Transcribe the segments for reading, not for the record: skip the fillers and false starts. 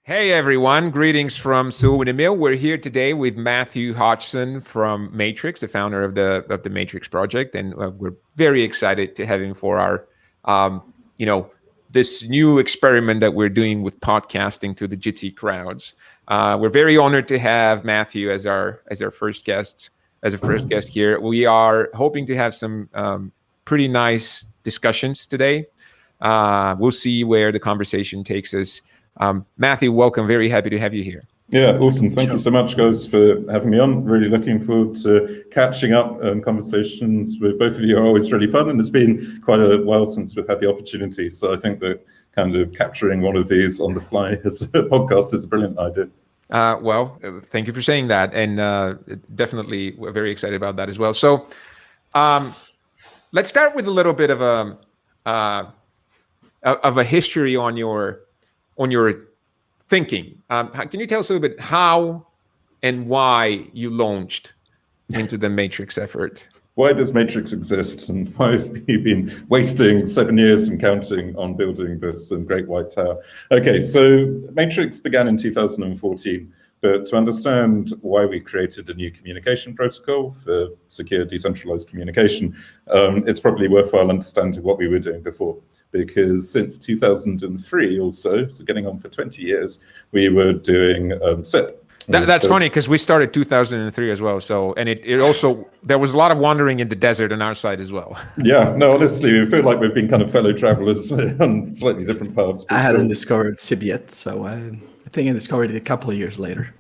Hey everyone, greetings from Saúl and Emil. We're here today with Matthew Hodgson from Matrix, the founder of the Matrix project, and we're very excited to have him for our, this new experiment that we're doing with podcasting to the Jitsi crowds. We're very honored to have Matthew as our first guest, here. We are hoping to have some pretty nice discussions today. We'll see where the conversation takes us. Matthew, welcome. Very happy to have you here. Yeah, awesome. Thank you so much, guys, for having me on. Really looking forward to catching up, and conversations with both of you are always really fun, and it's been quite a while since we've had the opportunity. So I think that kind of capturing one of these on the fly as a podcast is a brilliant idea. Thank you for saying that, and definitely we're very excited about that as well. So let's start with a little bit of a history on your thinking. Can you tell us a little bit how and why you launched into the Matrix effort? Why does Matrix exist, and why have you been wasting 7 years and counting on building this great white tower? Okay, so Matrix began in 2014, but to understand why we created a new communication protocol for secure decentralized communication, it's probably worthwhile understanding what we were doing before. Because since 2003 or so getting on for 20 years, we were doing SIP. That's funny, because we started 2003 as well. So, and it also, there was a lot of wandering in the desert on our side as well. Yeah, no, honestly, we feel like we've been kind of fellow travelers on slightly different paths. I hadn't discovered SIP yet, so I think I discovered it a couple of years later.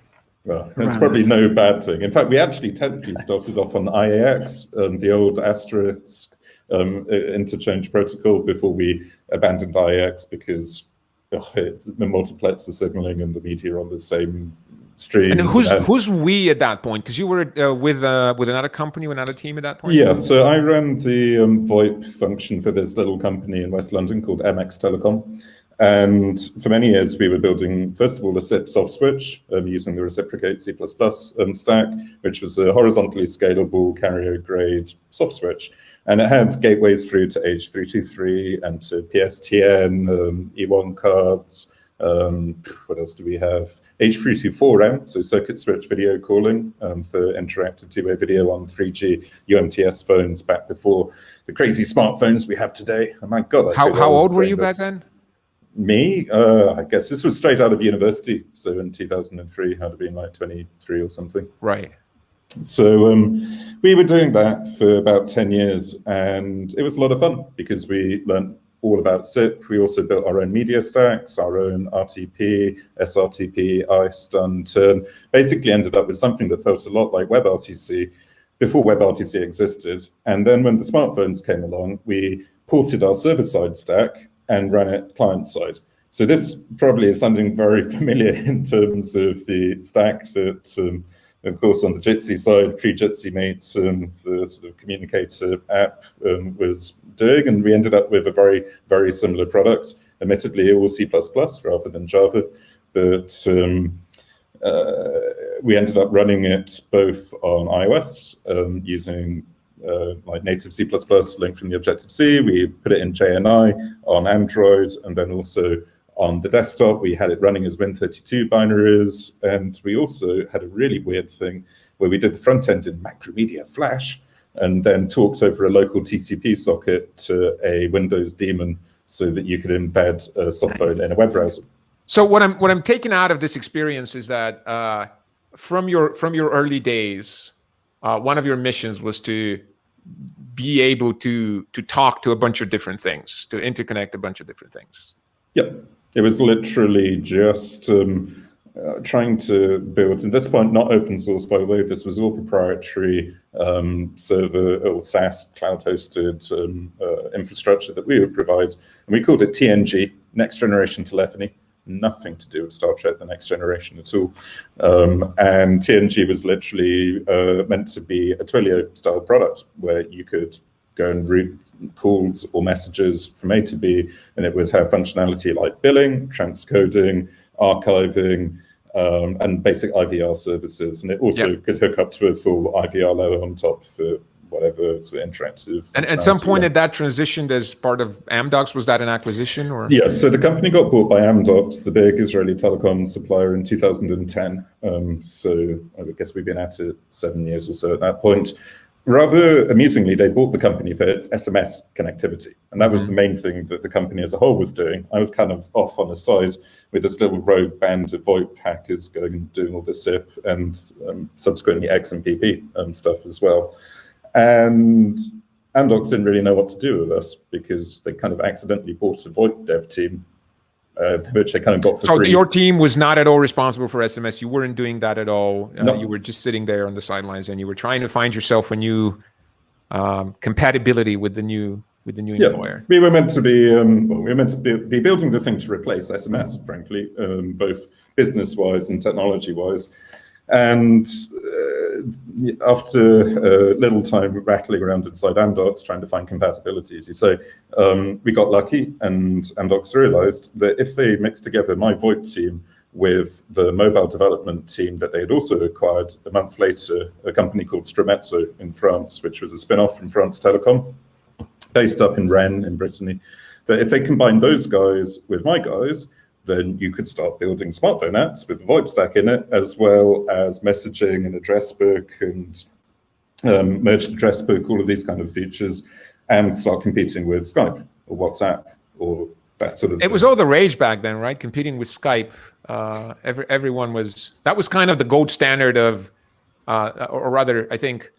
Well, it's probably no bad thing. In fact, we actually technically started off on IAX, the old asterisk interchange protocol, before we abandoned IAX because it multiplexes the signaling and the media on the same stream. And who's we at that point? Because you were with another company, with another team at that point? Yeah, so I ran the VoIP function for this little company in West London called MX Telecom. And for many years, we were building, first of all, a SIP soft switch using the reciprocate C++ stack, which was a horizontally scalable carrier-grade soft switch. And it had gateways through to H323 and to PSTN, E1 cards. What else do we have? H324M, so circuit switch video calling for interactive two-way video on 3G UMTS phones back before the crazy smartphones we have today. Oh my God. How old were you back then? Me? I guess this was straight out of university. So in 2003, I'd have been like 23 or something. Right. So we were doing that for about 10 years, and it was a lot of fun because we learned all about SIP. We also built our own media stacks, our own RTP, SRTP, iStun, Turn. Basically ended up with something that felt a lot like WebRTC before WebRTC existed. And then when the smartphones came along, we ported our server-side stack and ran it client-side. So this probably is something very familiar in terms of the stack that, of course, on the Jitsi side, pre-Jitsi Mate, the sort of communicator app was doing, and we ended up with a very, very similar product. Admittedly, it was C++ rather than Java, but we ended up running it both on iOS using like native C++ linked from the Objective-C. We put it in JNI on Android, and then also on the desktop, we had it running as Win32 binaries, and we also had a really weird thing where we did the front end in Macromedia Flash, and then talked over a local TCP socket to a Windows daemon so that you could embed a softphone in a web browser. So what I'm taking out of this experience is that from your early days, one of your missions was to be able to talk to a bunch of different things, to interconnect a bunch of different things. Yep. It was literally just trying to build, at this point, not open source, by the way, this was all proprietary server or SaaS cloud-hosted infrastructure that we would provide. And we called it TNG, Next Generation Telephony. Nothing to do with Star Trek, The Next Generation at all. And TNG was literally meant to be a Twilio-style product where you could go and route calls or messages from A to B, and it would have functionality like billing, transcoding, archiving, and basic IVR services. And it also could hook up to a full IVR layer on top for whatever sort of interactive. And at some point, had that transitioned as part of Amdocs? Was that an acquisition, or? Yeah, so the company got bought by Amdocs, the big Israeli telecom supplier, in 2010. So I guess we've been at it 7 years or so at that point. Rather amusingly, they bought the company for its SMS connectivity. And that was the main thing that the company as a whole was doing. I was kind of off on the side with this little rogue band of VoIP hackers going and doing all the SIP and subsequently XMPP stuff as well. And Amdocs didn't really know what to do with us because they kind of accidentally bought a VoIP dev team, which they kind of got for free. So your team was not at all responsible for SMS. You weren't doing that at all. No. You were just sitting there on the sidelines, and you were trying to find yourself a new compatibility with the new employer. We were meant to be building the thing to replace SMS, frankly, both business-wise and technology-wise. And after a little time rattling around inside Amdocs trying to find compatibility, as you say, we got lucky, and Amdocs realized that if they mixed together my VoIP team with the mobile development team that they had also acquired a month later, a company called Stromezzo in France, which was a spin-off from France Telecom, based up in Rennes in Brittany, that if they combined those guys with my guys, then you could start building smartphone apps with a VoIP stack in it, as well as messaging and address book and merged address book, all of these kind of features, and start competing with Skype or WhatsApp or that sort of thing. It was all the rage back then, right? Competing with Skype. Everyone was, that was kind of the gold standard of, or rather, I think,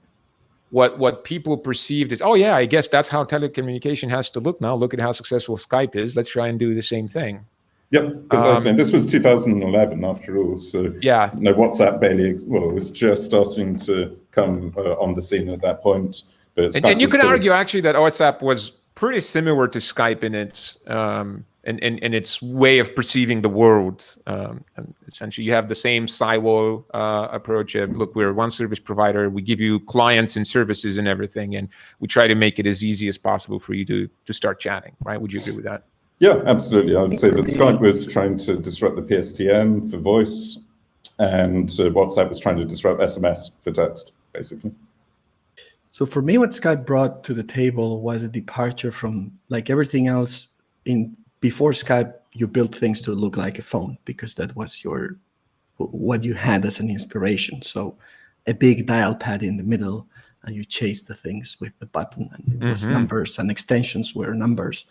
what people perceived is, oh yeah, I guess that's how telecommunication has to look now. Look at how successful Skype is. Let's try and do the same thing. Yep, precisely. And this was 2011 after all. So yeah, WhatsApp barely, it was just starting to come on the scene at that point. But and you can argue actually that WhatsApp was pretty similar to Skype in its in its way of perceiving the world. And essentially, you have the same silo approach of, look, we're one service provider. We give you clients and services and everything, and we try to make it as easy as possible for you to start chatting. Right? Would you agree with that? Yeah, absolutely. I would say that Skype was trying to disrupt the PSTN for voice, and WhatsApp was trying to disrupt SMS for text, basically. So for me, what Skype brought to the table was a departure from, like everything else before Skype, you built things to look like a phone because that was what you had as an inspiration. So a big dial pad in the middle, and you chased the things with the button, and it was numbers, and extensions were numbers.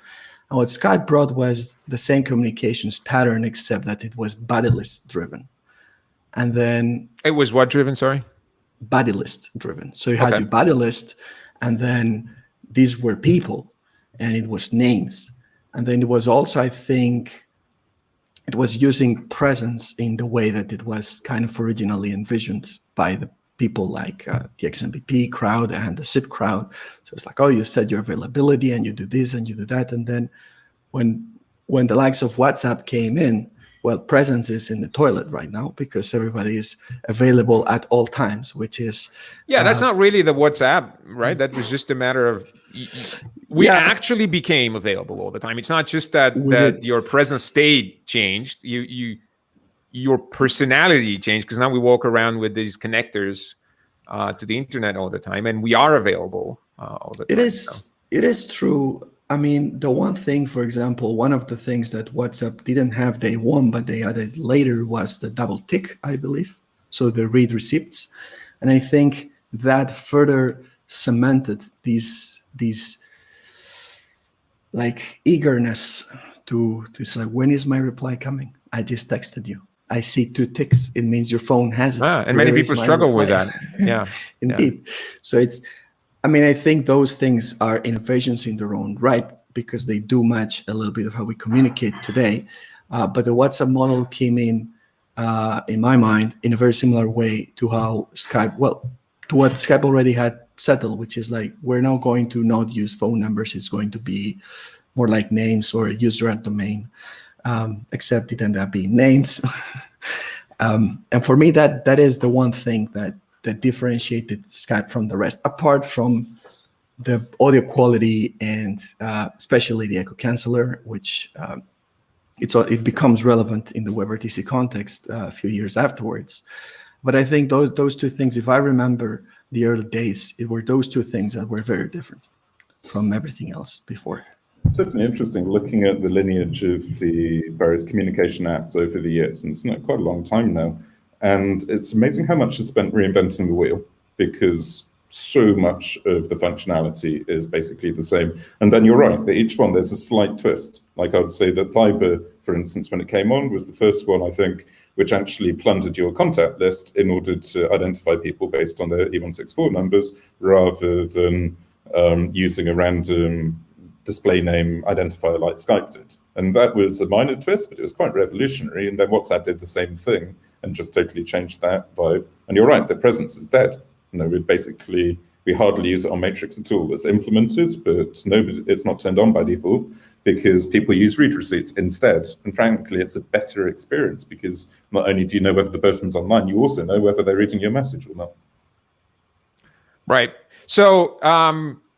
And what Skype brought was the same communications pattern, except that it was buddy list driven. And then it was what driven? Sorry, buddy list driven. So you had your buddy list, and then these were people, and it was names. And then it was also, I think, it was using presence in the way that it was kind of originally envisioned by the people like the XMPP crowd and the SIP crowd. So it's like, oh, you set your availability and you do this and you do that. And then when the likes of WhatsApp came in, well, presence is in the toilet right now because everybody is available at all times, which is... Yeah, that's not really the WhatsApp, right? That was just a matter of... We actually became available all the time. It's not just that your present state changed. Your personality changed because now we walk around with these connectors to the internet all the time, and we are available all the time. It is true. I mean, the one thing, for example, one of the things that WhatsApp didn't have day one, but they added later was the double tick, I believe. So the read receipts. And I think that further cemented these like eagerness to say, when is my reply coming? I just texted you. I see 2 ticks. It means your phone has it. And many people struggle with that. Yeah. Indeed. Yeah. So I think those things are innovations in their own right because they do match a little bit of how we communicate today. But the WhatsApp model came in my mind, in a very similar way to how Skype, to what Skype already had settled, which is like, we're now going to not use phone numbers. It's going to be more like names or user and domain, except it ended up being names. And for me, that is the one thing that differentiated Skype from the rest, apart from the audio quality and especially the echo canceller, which it becomes relevant in the WebRTC context a few years afterwards. But I think those two things, if I remember the early days, it were those two things that were very different from everything else before. Certainly interesting looking at the lineage of the various communication apps over the years, and it's not quite a long time now. And it's amazing how much is spent reinventing the wheel, because so much of the functionality is basically the same. And then you're right, that each one there's a slight twist. Like I would say that Viber, for instance, when it came on, was the first one, I think, which actually plundered your contact list in order to identify people based on their E164 numbers, rather than using a random display name identifier like Skype did. And that was a minor twist, but it was quite revolutionary. And then WhatsApp did the same thing and just totally changed that vibe. And you're right, the presence is dead. We hardly use it on Matrix at all. It's implemented, but it's not turned on by default because people use read receipts instead. And frankly, it's a better experience because not only do you know whether the person's online, you also know whether they're reading your message or not. Right. So,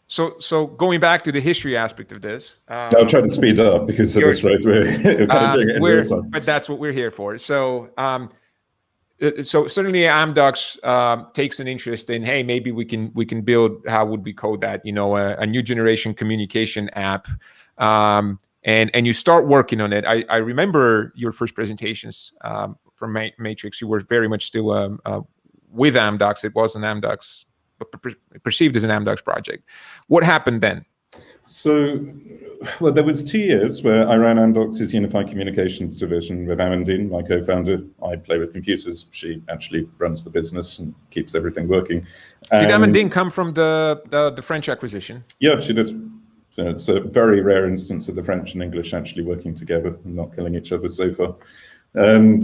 so going back to the history aspect of this, I'll try to speed up because at this rate we're kind of doing it in real time. But that's what we're here for. So, so certainly Amdocs takes an interest in, hey, maybe we can build, how would we code that? A new generation communication app, and you start working on it. I remember your first presentations from Matrix. You were very much still with Amdocs. It was an Amdocs, perceived as an Amdocs project. What happened then? So, well, there was 2 years where I ran Amdocs' Unified Communications division with Amandine, my co-founder. I play with computers. She actually runs the business and keeps everything working. Did Amandine come from the French acquisition? Yeah, she did. So it's a very rare instance of the French and English actually working together and not killing each other so far. And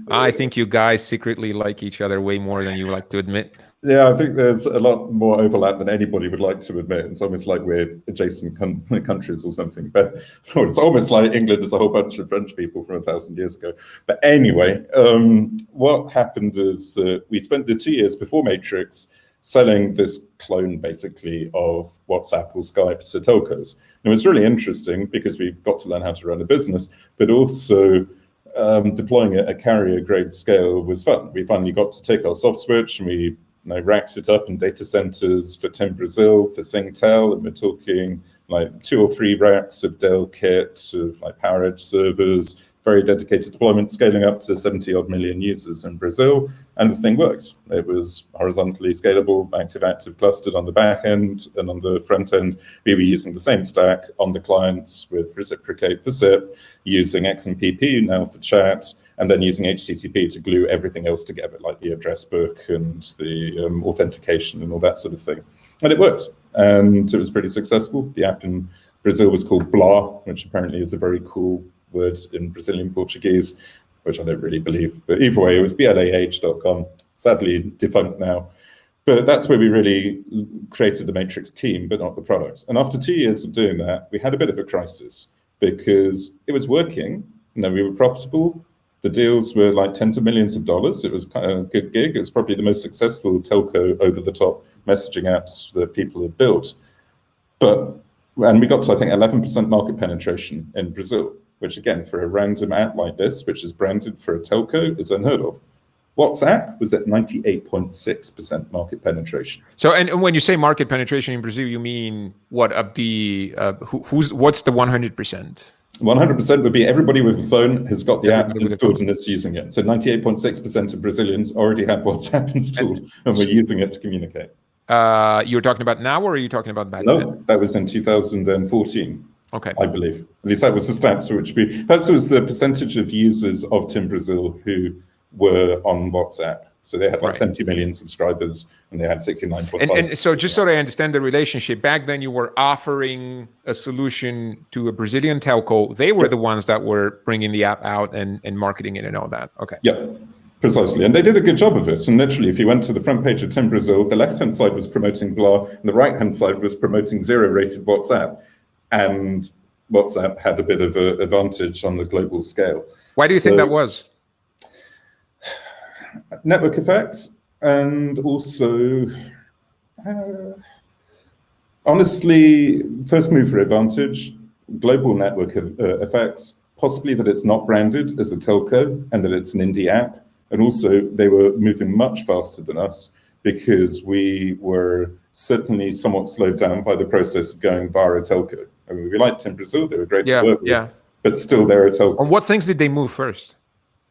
I think you guys secretly like each other way more than you like to admit. Yeah, I think there's a lot more overlap than anybody would like to admit. It's almost like we're adjacent countries or something. But it's almost like England is a whole bunch of French people from 1,000 years ago. But anyway, what happened is we spent the 2 years before Matrix selling this clone, basically, of WhatsApp or Skype to telcos. And it was really interesting because we got to learn how to run a business, but also deploying it at carrier-grade scale was fun. We finally got to take our soft switch and we racked it up in data centers for TIM Brazil, for Singtel, and we're talking like 2 or 3 racks of Dell kit, of like Power Edge servers, very dedicated deployment, scaling up to 70 odd million users in Brazil, and the thing worked. It was horizontally scalable, active clustered on the back end, and on the front end, we were using the same stack on the clients with Reciprocate for SIP, using XMPP now for chat, and then using HTTP to glue everything else together, like the address book and the authentication and all that sort of thing. And it worked, and it was pretty successful. The app in Brazil was called Blá, which apparently is a very cool word in Brazilian Portuguese, which I don't really believe. But either way, it was blah.com, sadly defunct now. But that's where we really created the Matrix team, but not the product. And after 2 years of doing that, we had a bit of a crisis because it was working. We were profitable. The deals were like tens of millions of dollars. It was kind of a good gig. It was probably the most successful telco over-the-top messaging apps that people had built. And we got to, I think, 11% market penetration in Brazil, which again, for a random app like this, which is branded for a telco, is unheard of. WhatsApp was at 98.6% market penetration. So, and when you say market penetration in Brazil, you mean what? Of the what's the 100%? 100% would be everybody with a phone has got the app installed and is using it. So 98.6% of Brazilians already have WhatsApp installed and we're using it to communicate. You're talking about now, or are you talking about back then? No, that was in 2014. Okay. I believe. At least that was the stats which perhaps it was the percentage of users of TIM Brazil who were on WhatsApp. So they had like 70 million subscribers and they had 69.5. And so just so I understand the relationship, back then you were offering a solution to a Brazilian telco. They were the ones that were bringing the app out and marketing it and all that. Okay. Yeah, precisely. And they did a good job of it. And literally, if you went to the front page of TIM Brazil, the left-hand side was promoting Blá and the right-hand side was promoting zero-rated WhatsApp. And WhatsApp had a bit of an advantage on the global scale. Why do you think that was? Network effects, and also, honestly, first mover advantage, global network effects, possibly that it's not branded as a telco and that it's an indie app. And also they were moving much faster than us because we were certainly somewhat slowed down by the process of going via a telco. I mean, we liked in Brazil, they were great to work with, but still they're a telco. On what things did they move first?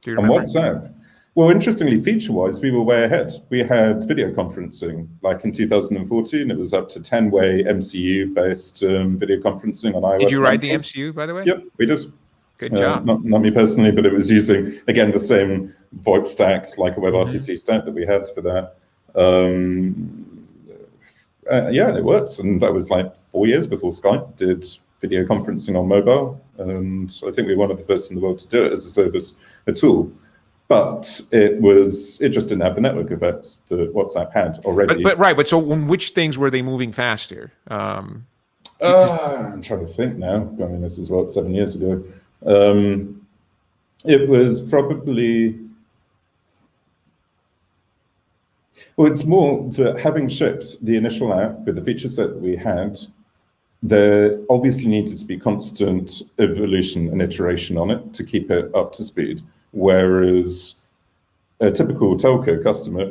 Do you remember? On WhatsApp? Well, interestingly, feature-wise, we were way ahead. We had video conferencing. Like in 2014, it was up to 10-way MCU-based video conferencing on iOS. Did you write the MCU, by the way? Yep, we did. Good job. Not me personally, but it was using, again, the same VoIP stack, like a WebRTC stack that we had for that. Yeah, it worked. And that was like 4 years before Skype did video conferencing on mobile. And I think we were one of the first in the world to do it as a service, a tool. But it just didn't have the network effects that WhatsApp had already. But so on which things were they moving faster? I'm trying to think now. I mean, this is 7 years ago. It was probably, well, it's more that having shipped the initial app with the feature set that we had, there obviously needed to be constant evolution and iteration on it to keep it up to speed. Whereas a typical telco customer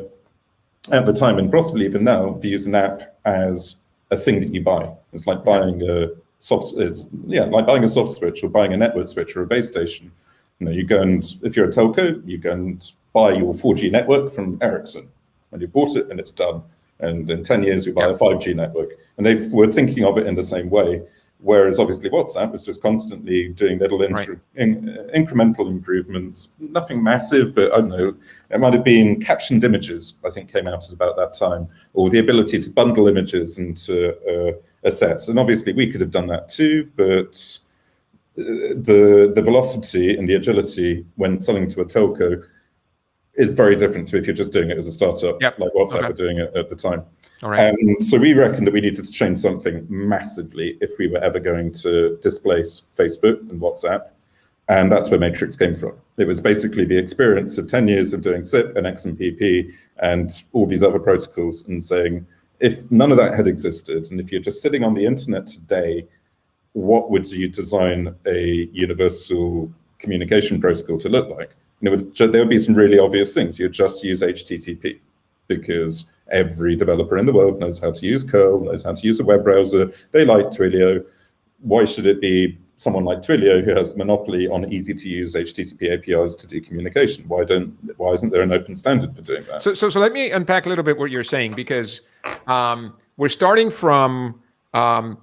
at the time, and possibly even now, views an app as a thing that you buy. It's like buying a soft switch or buying a network switch or a base station. You know, you go and, if you're a telco, you go and buy your 4G network from Ericsson, and you bought it and it's done. And in 10 years, you buy a 5G network. And they were thinking of it in the same way. Whereas obviously WhatsApp was just constantly doing little incremental improvements, nothing massive, but I don't know, it might have been captioned images, I think came out at about that time, or the ability to bundle images into a set. And obviously we could have done that too, but the velocity and the agility when selling to a telco is very different to if you're just doing it as a startup, like WhatsApp were doing it at the time. And so we reckoned that we needed to change something massively if we were ever going to displace Facebook and WhatsApp. And that's where Matrix came from. It was basically the experience of 10 years of doing SIP and XMPP and all these other protocols, and saying, if none of that had existed, and if you're just sitting on the internet today, what would you design a universal communication protocol to look like? And there would be some really obvious things. You'd just use HTTP because every developer in the world knows how to use curl, knows how to use a web browser. They like Twilio. Why should it be someone like Twilio who has monopoly on easy-to-use HTTP APIs to do communication? Why isn't there an open standard for doing that? So let me unpack a little bit what you're saying, because we're starting from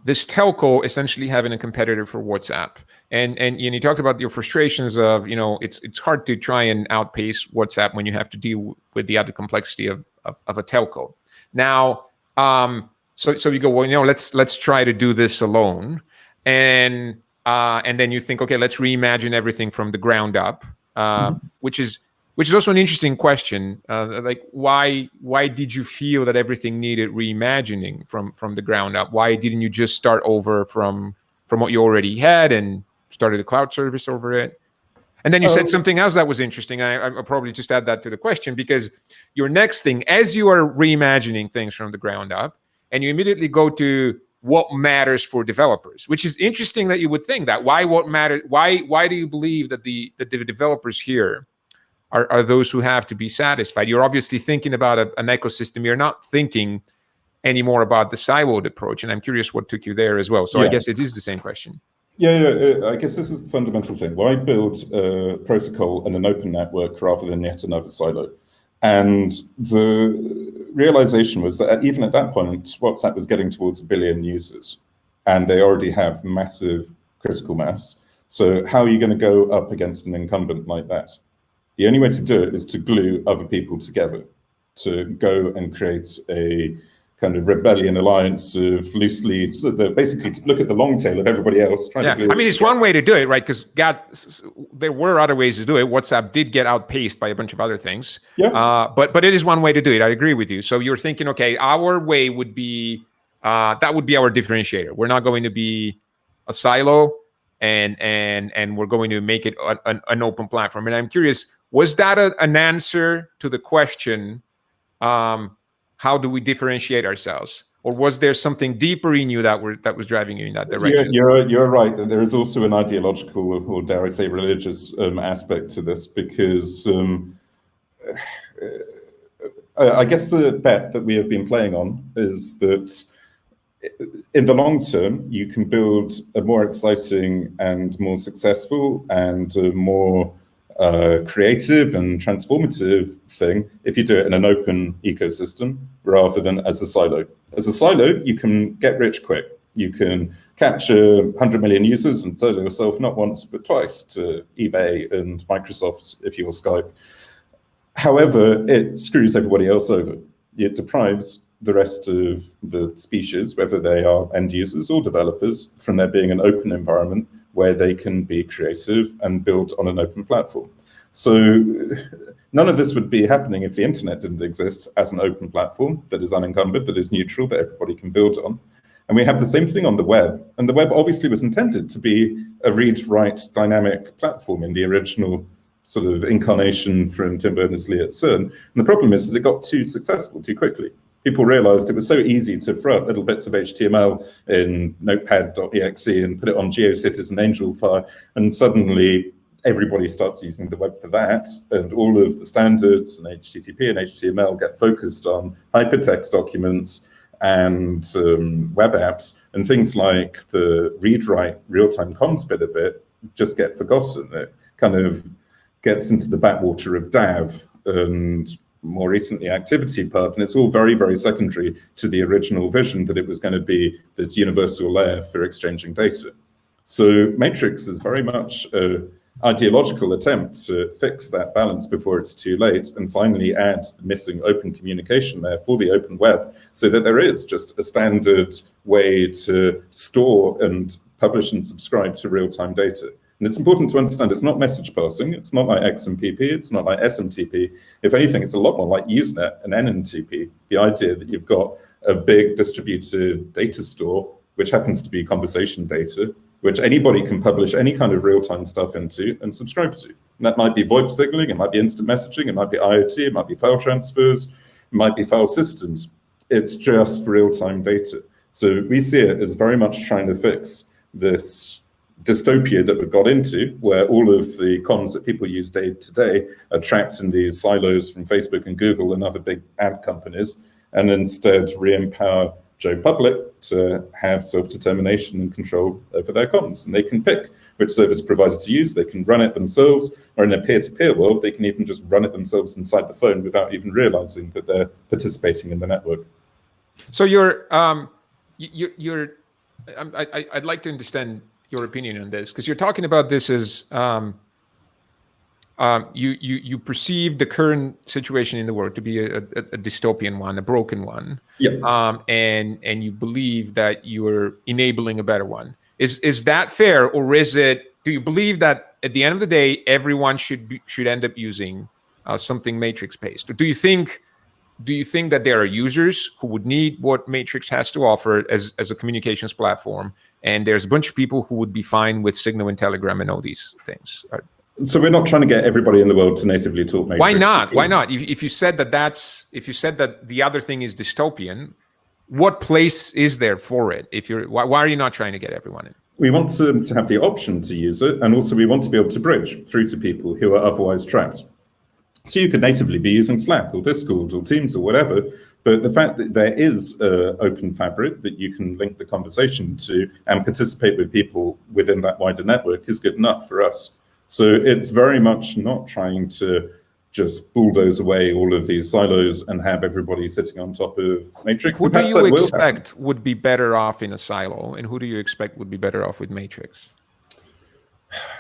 this telco essentially having a competitor for WhatsApp. And you talked about your frustrations of, it's hard to try and outpace WhatsApp when you have to deal with the added complexity of a telco. Now, so you go, well, let's try to do this alone. And then you think, okay, let's reimagine everything from the ground up, which is also an interesting question. Like, why did you feel that everything needed reimagining from the ground up? Why didn't you just start over from what you already had and started a cloud service over it? And then you said something else that was interesting. I'll probably just add that to the question, because your next thing, as you are reimagining things from the ground up, and you immediately go to what matters for developers, which is interesting that you would think that. Why do you believe that the developers here are those who have to be satisfied? You're obviously thinking about an ecosystem. You're not thinking anymore about the siloed approach. And I'm curious what took you there as well. So I guess it is the same question. I guess this is the fundamental thing. Why build a protocol and an open network rather than yet another silo? And the realization was that even at that point, WhatsApp was getting towards 1 billion users, and they already have massive critical mass. So how are you going to go up against an incumbent like that? The only way to do it is to glue other people together, to go and create a kind of rebellion alliance of loosely, basically to look at the long tail of everybody else. I mean, it's one way to do it, right? Because there were other ways to do it. WhatsApp did get outpaced by a bunch of other things. But it is one way to do it. I agree with you. So you're thinking, okay, our way would be, that would be our differentiator. We're not going to be a silo, and we're going to make it an open platform. And I'm curious, was that an answer to the question, how do we differentiate ourselves? Or was there something deeper in you that was driving you in that direction? You're right. There is also an ideological, or dare I say religious aspect to this, because I guess the bet that we have been playing on is that in the long term, you can build a more exciting and more successful and more creative and transformative thing if you do it in an open ecosystem rather than as a silo. As a silo, you can get rich quick. You can capture 100 million users and sell yourself not once but twice to eBay and Microsoft if you're Skype. However, it screws everybody else over. It deprives the rest of the species, whether they are end users or developers, from there being an open environment where they can be creative and build on an open platform. So none of this would be happening if the internet didn't exist as an open platform that is unencumbered, that is neutral, that everybody can build on. And we have the same thing on the web. And the web obviously was intended to be a read-write dynamic platform in the original sort of incarnation from Tim Berners-Lee at CERN. And the problem is that it got too successful too quickly. People realized it was so easy to throw up little bits of HTML in notepad.exe and put it on GeoCities and Angelfire, and suddenly everybody starts using the web for that, and all of the standards and HTTP and HTML get focused on hypertext documents and web apps, and things like the read-write real-time comms bit of it just get forgotten. It kind of gets into the backwater of DAV and more recently ActivityPub, and it's all very, very secondary to the original vision that it was going to be this universal layer for exchanging data. So Matrix is very much an ideological attempt to fix that balance before it's too late and finally add the missing open communication layer for the open web so that there is just a standard way to store and publish and subscribe to real-time data. And it's important to understand it's not message passing, it's not like XMPP, it's not like SMTP. If anything, it's a lot more like Usenet and NNTP, the idea that you've got a big distributed data store, which happens to be conversation data, which anybody can publish any kind of real-time stuff into and subscribe to. And that might be VoIP signaling, it might be instant messaging, it might be IoT, it might be file transfers, it might be file systems. It's just real-time data. So we see it as very much trying to fix this dystopia that we've got into, where all of the comms that people use day to day are trapped in these silos from Facebook and Google and other big ad companies, and instead re-empower Joe Public to have self-determination and control over their comms. And they can pick which service provider to use, they can run it themselves, or in a peer-to-peer world, they can even just run it themselves inside the phone without even realizing that they're participating in the network. So I'd like to understand your opinion on this, because you're talking about this as you perceive the current situation in the world to be a dystopian one, a broken one, and you believe that you're enabling a better one. Is that fair, or do you believe that at the end of the day everyone should end up using something Matrix based? Or do you think that there are users who would need what Matrix has to offer as a communications platform, and there's a bunch of people who would be fine with Signal and Telegram and all these things? So we're not trying to get everybody in the world to natively talk Matrix. Why not? Why not? If you said that the other thing is dystopian, what place is there for it? Why are you not trying to get everyone in? We want to have the option to use it, and also we want to be able to bridge through to people who are otherwise trapped. So you could natively be using Slack or Discord or Teams or whatever, but the fact that there is an open fabric that you can link the conversation to and participate with people within that wider network is good enough for us. So it's very much not trying to just bulldoze away all of these silos and have everybody sitting on top of Matrix. Who do you expect would be better off in a silo, and who do you expect would be better off with Matrix?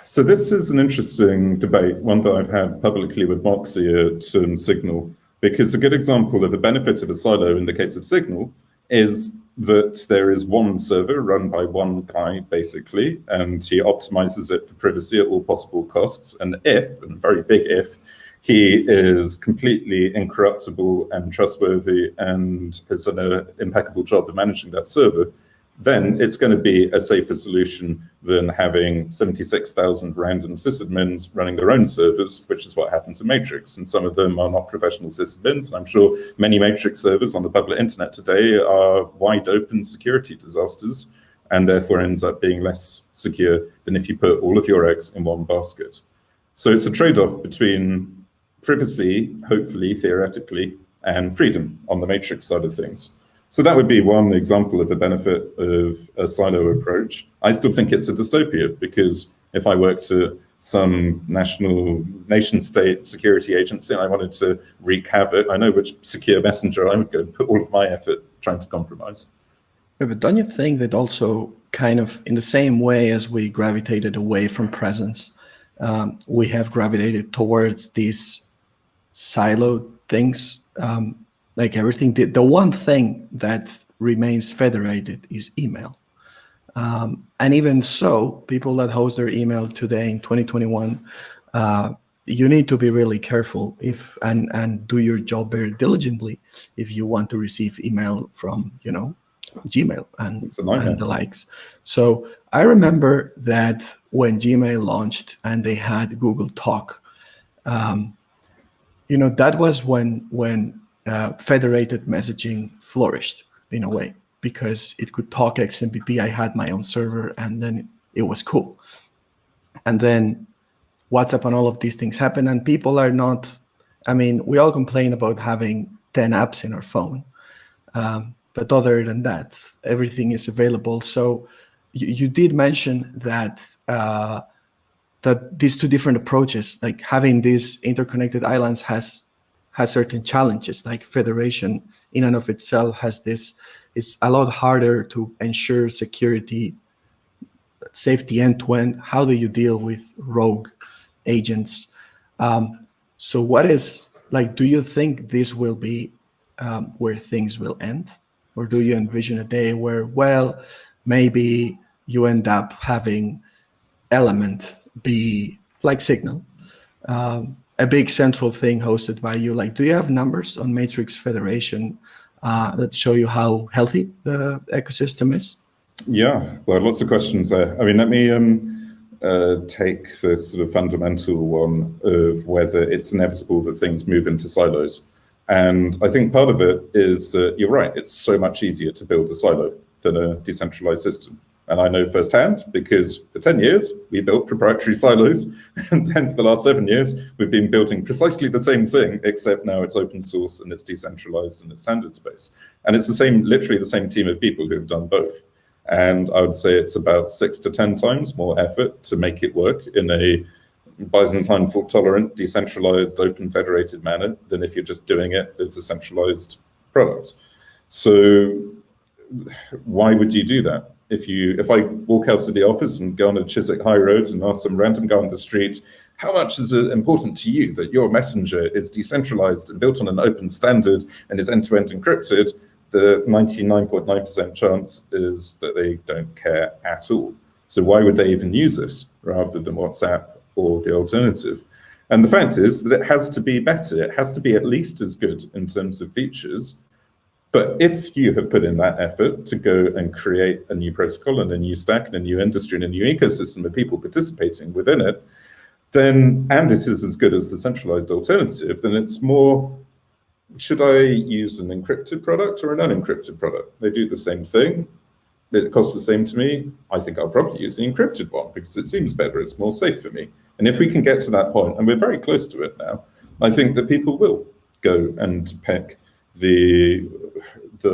So this is an interesting debate, one that I've had publicly with Moxie at Signal, because a good example of the benefit of a silo in the case of Signal is that there is one server run by one guy, basically, and he optimizes it for privacy at all possible costs. And if, and very big if, he is completely incorruptible and trustworthy and has done an impeccable job of managing that server, then it's going to be a safer solution than having 76,000 random sysadmins running their own servers, which is what happens in Matrix. And some of them are not professional sysadmins. I'm sure many Matrix servers on the public internet today are wide open security disasters, and therefore ends up being less secure than if you put all of your eggs in one basket. So it's a trade-off between privacy, hopefully, theoretically, and freedom on the matrix side of things. So that would be one example of the benefit of a silo approach. I still think it's a dystopia, because if I worked at some nation-state security agency and I wanted to wreak havoc, I know which secure messenger I would go put all of my effort trying to compromise. Yeah, but don't you think that also kind of in the same way as we gravitated away from presence, we have gravitated towards these siloed things? Like everything, the one thing that remains federated is email. And even so, people that host their email today in 2021, you need to be really careful and do your job very diligently if you want to receive email from, Gmail and the likes. So I remember that when Gmail launched and they had Google Talk, that was when federated messaging flourished in a way, because it could talk XMPP. I had my own server, and then it was cool. And then WhatsApp and all of these things happen, and people are not, we all complain about having 10 apps in our phone. But other than that, everything is available. So you did mention that that these two different approaches, like having these interconnected islands has certain challenges, like federation in and of itself has this, it's a lot harder to ensure security, safety end-to-end. How do you deal with rogue agents? So what is, do you think this will be where things will end? Or do you envision a day where, well, maybe you end up having Element be like Signal, a big central thing hosted by you? Do you have numbers on Matrix Federation that show you how healthy the ecosystem is? Yeah, well, lots of questions there. Let me take the sort of fundamental one of whether it's inevitable that things move into silos. And I think part of it is that you're right, it's so much easier to build a silo than a decentralized system. And I know firsthand, because for 10 years, we built proprietary silos. And then for the last 7 years, we've been building precisely the same thing, except now it's open source and it's decentralized and it's standards-based. And it's literally the same team of people who have done both. And I would say it's about 6 to 10 times more effort to make it work in a Byzantine fault-tolerant, decentralized, open federated manner than if you're just doing it as a centralized product. So why would you do that? If I walk out of the office and go on a Chiswick High Road and ask some random guy on the street, how much is it important to you that your messenger is decentralized and built on an open standard and is end-to-end encrypted? The 99.9% chance is that they don't care at all. So why would they even use this rather than WhatsApp or the alternative? And the fact is that it has to be better. It has to be at least as good in terms of features. But if you have put in that effort to go and create a new protocol and a new stack and a new industry and a new ecosystem of people participating within it, then, and it is as good as the centralized alternative, then it's more, should I use an encrypted product or an unencrypted product? They do the same thing. It costs the same to me. I think I'll probably use the encrypted one because it seems better, it's more safe for me. And if we can get to that point, and we're very close to it now, I think that people will go and pick the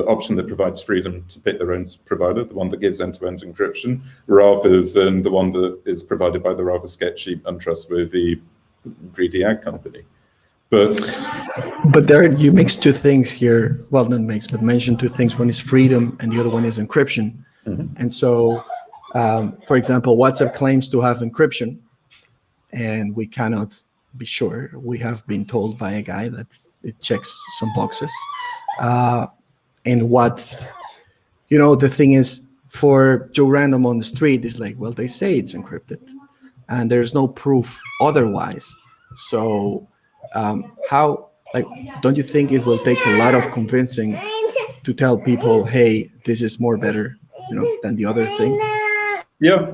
option that provides freedom to pick their own provider, the one that gives end-to-end encryption, rather than the one that is provided by the rather sketchy, untrustworthy, greedy ad company. But there you mix two things here. Well, not mix, but mention two things. One is freedom, and the other one is encryption. Mm-hmm. And so, for example, WhatsApp claims to have encryption, and we cannot be sure. We have been told by a guy that it checks some boxes. And what, the thing is, for Joe Random on the street, is like, well, they say it's encrypted, and there's no proof otherwise. So don't you think it will take a lot of convincing to tell people, hey, this is more better, than the other thing? Yeah,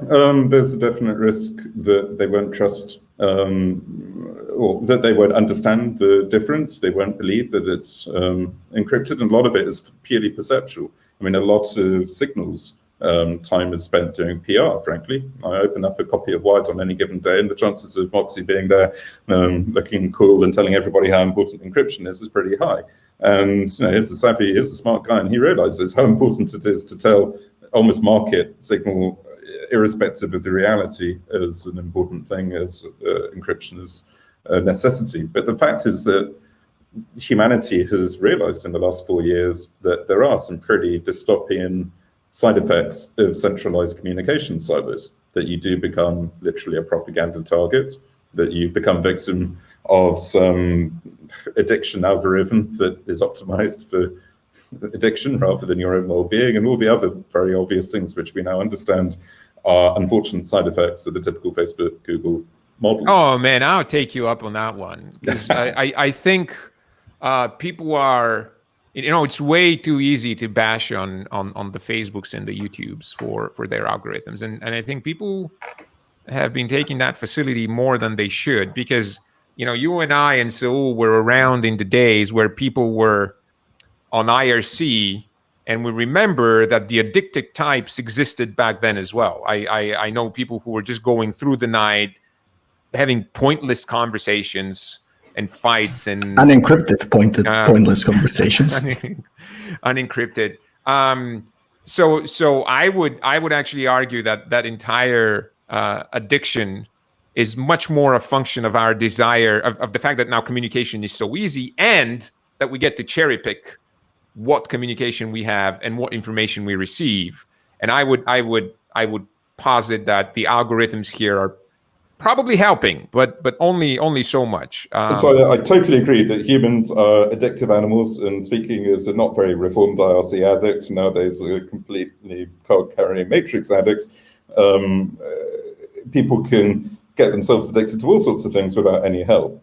there's a definite risk that they won't trust, or that they won't understand the difference. They won't believe that it's encrypted, and a lot of it is purely perceptual. A lot of signals time is spent doing PR, frankly. I open up a copy of Wired on any given day, and the chances of Moxie being there looking cool and telling everybody how important encryption is pretty high. And here's the savvy, here's the smart guy, and he realizes how important it is to tell almost market signal, irrespective of the reality, as an important thing as encryption is a necessity. But the fact is that humanity has realized in the last 4 years that there are some pretty dystopian side effects of centralized communication silos, that you do become literally a propaganda target, that you become victim of some addiction algorithm that is optimized for addiction rather than your own well-being, and all the other very obvious things which we now understand are unfortunate side effects of the typical Facebook, Google model. Oh man, I'll take you up on that one, because I think people are, it's way too easy to bash on the Facebooks and the YouTubes for their algorithms, and I think people have been taking that facility more than they should, because you and I and Saúl were around in the days where people were on IRC, and we remember that the addicted types existed back then as well. I know people who were just going through the night, having pointless conversations and fights and unencrypted pointless conversations. Unencrypted. So I would actually argue that entire addiction is much more a function of our desire of the fact that now communication is so easy, and that we get to cherry pick what communication we have and what information we receive. And I would posit that the algorithms here are probably helping, but only so much. So I totally agree that humans are addictive animals, and speaking as a not very reformed IRC addict, nowadays completely card-carrying matrix addicts, people can get themselves addicted to all sorts of things without any help.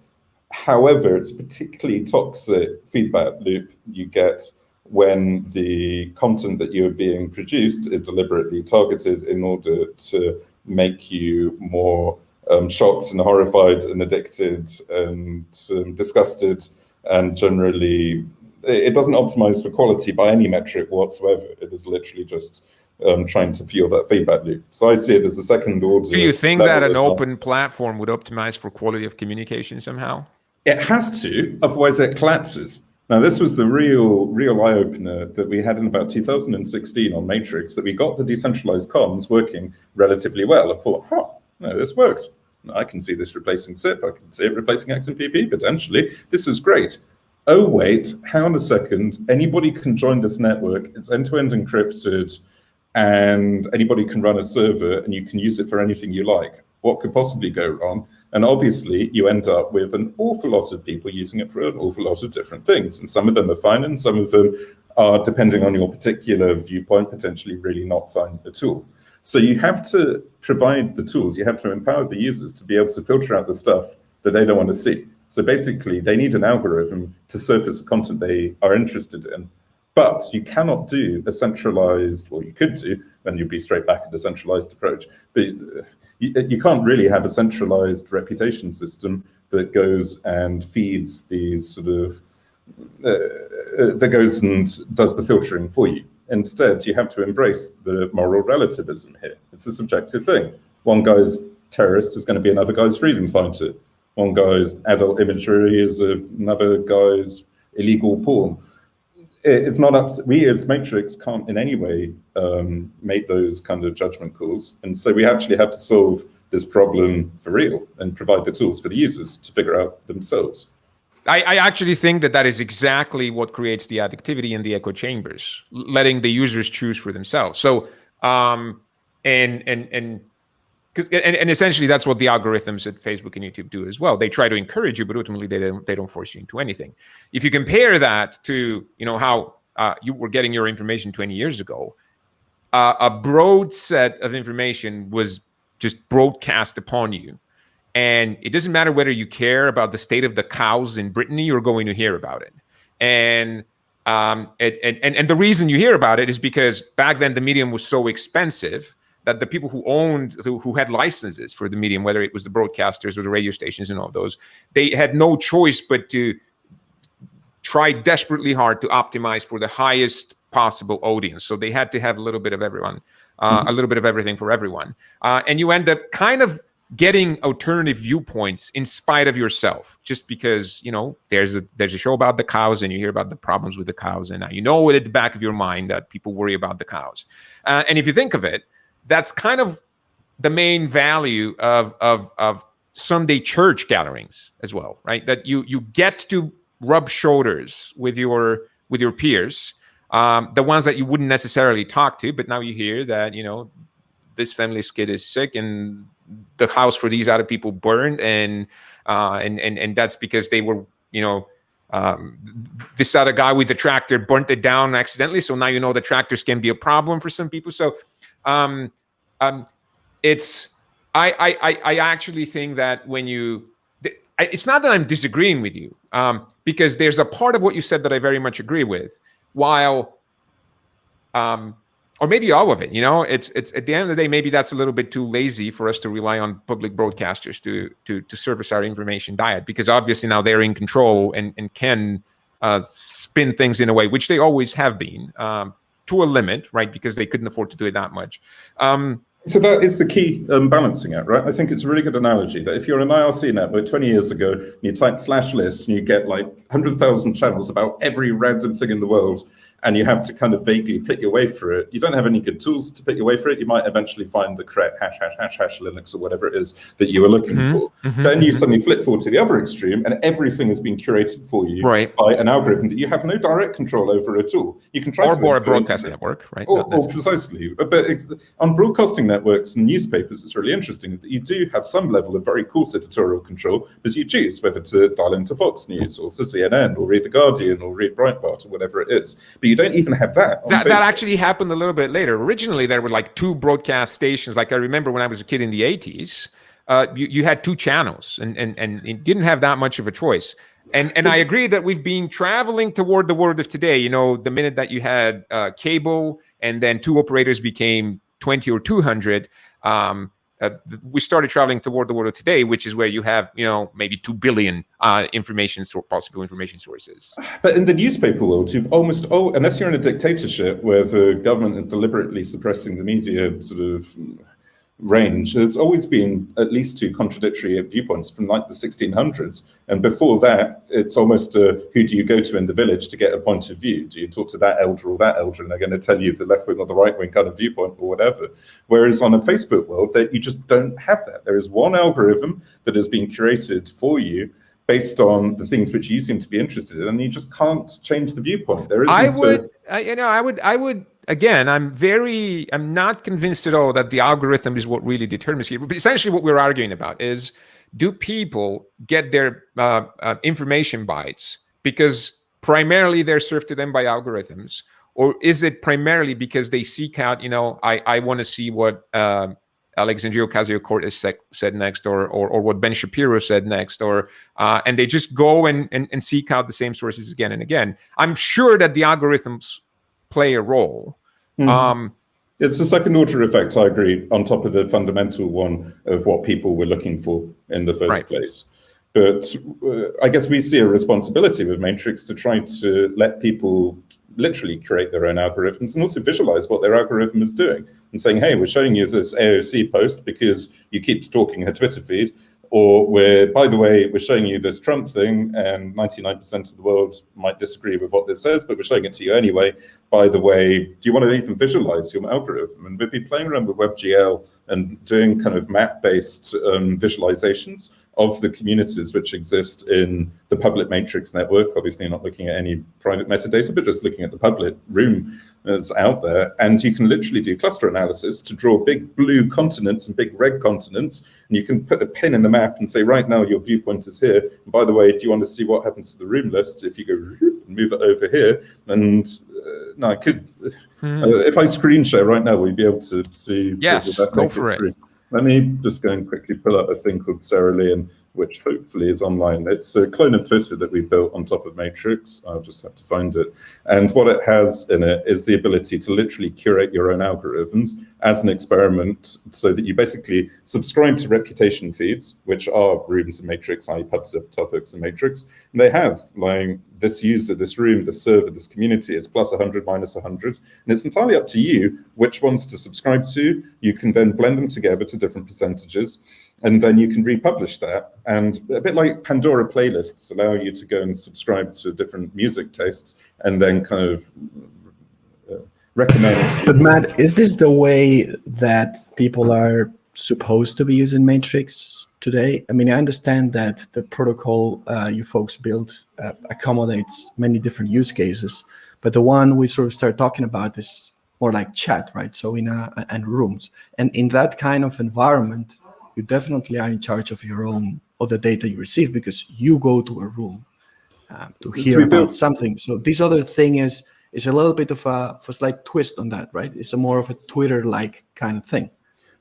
However, it's a particularly toxic feedback loop you get when the content that you're being produced is deliberately targeted in order to make you more shocked and horrified and addicted and disgusted, and generally it doesn't optimize for quality by any metric whatsoever. It is literally just trying to fuel that feedback loop. So I see it as a second order. Do you think that an open platform would optimize for quality of communication somehow? It has to, otherwise it collapses. Now, this was the real eye-opener that we had in about 2016 on Matrix, that we got the decentralized comms working relatively well. I thought, no, this works. I can see this replacing SIP. I can see it replacing XMPP, potentially. This is great. Oh, wait, hang on a second. Anybody can join this network. It's end-to-end encrypted, and anybody can run a server, and you can use it for anything you like. What could possibly go wrong? And obviously, you end up with an awful lot of people using it for an awful lot of different things. And some of them are fine, and some of them are, depending on your particular viewpoint, potentially really not fine at all. So you have to provide the tools. You have to empower the users to be able to filter out the stuff that they don't want to see. So basically, they need an algorithm to surface the content they are interested in. But you cannot do a centralized, or you could do, and you'd be straight back at the centralized approach. But you can't really have a centralized reputation system that goes and feeds these sort of, that goes and does the filtering for you. Instead, you have to embrace the moral relativism here. It's a subjective thing. One guy's terrorist is going to be another guy's freedom fighter. One guy's adult imagery is another guy's illegal porn. It's not up to, we as Matrix can't in any way make those kind of judgment calls. And so we actually have to solve this problem for real and provide the tools for the users to figure out themselves. I actually think that is exactly what creates the addictivity in the echo chambers, letting the users choose for themselves. So, and essentially that's what the algorithms at Facebook and YouTube do as well. They try to encourage you, but ultimately they don't force you into anything. If you compare that to how you were getting your information 20 years ago, a broad set of information was just broadcast upon you. And it doesn't matter whether you care about the state of the cows in Brittany, you're going to hear about it. And the reason you hear about it is because back then the medium was so expensive that the people who had licenses for the medium, whether it was the broadcasters or the radio stations and all those, they had no choice but to try desperately hard to optimize for the highest possible audience. So they had to have a little bit of everyone. a little bit of everything for everyone. And you end up kind of getting alternative viewpoints in spite of yourself, just because, you know, there's a show about the cows and you hear about the problems with the cows, and now you know at the back of your mind that people worry about the cows. And if you think of it, that's kind of the main value of Sunday church gatherings as well, right? That you get to rub shoulders with your peers, the ones that you wouldn't necessarily talk to, but now you hear that, you know, this family's kid is sick and the house for these other people burned, and that's because they were, you know, this other guy with the tractor burnt it down accidentally. So now you know the tractors can be a problem for some people. So it's I actually think that when it's not that I'm disagreeing with you, because there's a part of what you said that I very much agree with, while or maybe all of it, you know, it's at the end of the day, maybe that's a little bit too lazy for us to rely on public broadcasters to service our information diet, because obviously now they're in control and can spin things in a way, which they always have been, to a limit, right? Because they couldn't afford to do it that much. So that is the key balancing act, right? I think it's a really good analogy that if you're an IRC network 20 years ago, and you type /list and you get like 100,000 channels about every random thing in the world, and you have to kind of vaguely pick your way through it, you don't have any good tools to pick your way through it. You might eventually find the correct # Linux or whatever it is that you were looking for. Then you suddenly flip forward to the other extreme, and everything has been curated for you by an algorithm that you have no direct control over at all. You can try or a broadcasting network, right? Or precisely. But on broadcasting networks and newspapers, it's really interesting that you do have some level of very coarse editorial control, because you choose whether to dial into Fox News or to CNN or read The Guardian or read Breitbart or whatever it is. But you don't even have that on that actually happened a little bit later. Originally, there were like 2 broadcast stations. Like I remember when I was a kid in the 80s, you had 2 channels, and it didn't have that much of a choice. And I agree that we've been traveling toward the world of today. You know, the minute that you had cable, and then 2 operators became 20 or 200, we started traveling toward the world of today, which is where you have, you know, maybe 2 billion possible information sources. But in the newspaper world, you've almost, unless you're in a dictatorship where the government is deliberately suppressing the media sort of range, there's always been at least 2 contradictory viewpoints from like the 1600s. And before that, it's almost who do you go to in the village to get a point of view? Do you talk to that elder or that elder, and they're going to tell you the left wing or the right wing kind of viewpoint or whatever? Whereas on a Facebook world, that you just don't have that. There is one algorithm that has been curated for you based on the things which you seem to be interested in, and you just can't change the viewpoint. There isn't. I would. Again, I'm not convinced at all that the algorithm is what really determines here. But essentially what we're arguing about is, do people get their information bytes because primarily they're served to them by algorithms, or is it primarily because they seek out, you know, I want to see what Alexandria Ocasio-Cortez said next, or what Ben Shapiro said next, or and they just go and seek out the same sources again and again. I'm sure that the algorithms play a role. It's a second order effect, I agree, on top of the fundamental one of what people were looking for in the first place. But I guess we see a responsibility with Matrix to try to let people literally create their own algorithms and also visualize what their algorithm is doing and saying, hey, we're showing you this AOC post because you keep stalking her Twitter feed, or by the way, we're showing you this Trump thing and 99% of the world might disagree with what this says, but we're showing it to you anyway. By the way, do you want to even visualize your algorithm? And we've been playing around with WebGL and doing kind of map-based visualizations of the communities which exist in the public matrix network, obviously not looking at any private metadata, but just looking at the public room that's out there. And you can literally do cluster analysis to draw big blue continents and big red continents. And you can put a pin in the map and say, right now, your viewpoint is here. And by the way, do you want to see what happens to the room list if you go and move it over here? And no, I could, if I screen share right now, we'd be able to see. Yes, go for it. Let me just go and quickly pull up a thing called Sarah Lee, and which hopefully is online. It's a clone of Twitter that we built on top of Matrix. I'll just have to find it. And what it has in it is the ability to literally curate your own algorithms as an experiment, so that you basically subscribe to reputation feeds, which are rooms in Matrix, i.e. pub subtopics in Matrix. And they have like this user, this room, this server, this community is plus 100, minus 100. And it's entirely up to you which ones to subscribe to. You can then blend them together to different percentages, and then you can republish that. And a bit like Pandora playlists allow you to go and subscribe to different music tastes and then kind of recommend. But Matt, is this the way that people are supposed to be using Matrix today? I mean, I understand that the protocol you folks built accommodates many different use cases, but the one we sort of start talking about is more like chat, right? So and rooms, and in that kind of environment, you definitely are in charge of the data you receive, because you go to a room to hear about something. So this other thing is a little bit of a slight twist on that, right? It's a more of a Twitter-like kind of thing.